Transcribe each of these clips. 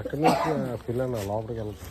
అక్కడి నుంచి పిల్లలు లోపలికి వెళ్తాం.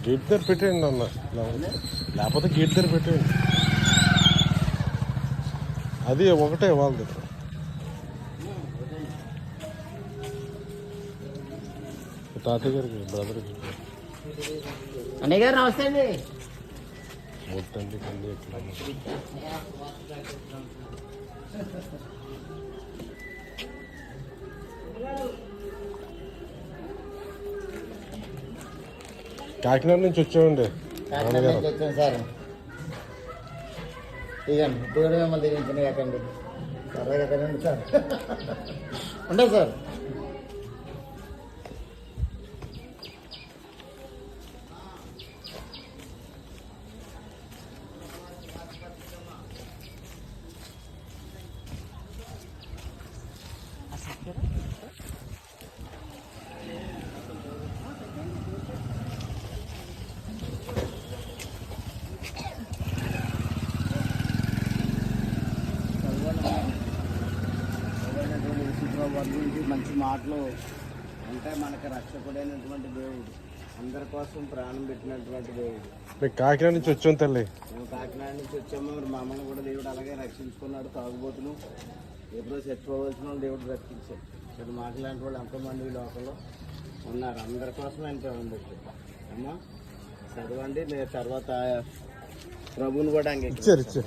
గేట్ దగ్గర పెట్టేయండి అన్న, లేకపోతే గేట్ దగ్గర పెట్టేయండి. అది ఒకటే వాళ్ళది. తాతయ్య గారికి బ్రదర్కి అన్నయ్య గారు నమస్తే అండి. మొత్తండి కండి ఎట్లా కాకినాడ నుంచి వచ్చామండి. వచ్చాను సార్. ఇదండి దేవుడు మిమ్మల్ని దీవించండి కాకండి. సరదాగా తినండి సార్. ఉండదు సార్. మంచి మాటలు అంటే మనకి రక్షకుడైనటువంటి దేవుడు, అందరి కోసం ప్రాణం పెట్టినటువంటి దేవుడు. మీకు కాకినాడ నుంచి వచ్చాం తల్లి. మేము కాకినాడ నుంచి వచ్చాము. మరి మమ్మల్ని కూడా దేవుడు అలాగే రక్షించుకున్నాడు. తాగుబోతులు ఎప్పుడో చచ్చిపోవలసిన వాళ్ళు దేవుడు రక్షించాడు. ఇక్కడ మాట్లాడిన వాళ్ళు ఎంతోమంది ఈ లోకంలో ఉన్నారు. అందరి కోసం ఆయన పెట్టి అమ్మా చదవండి. నేను తర్వాత ప్రభుని కూడా అంగీకరించారు.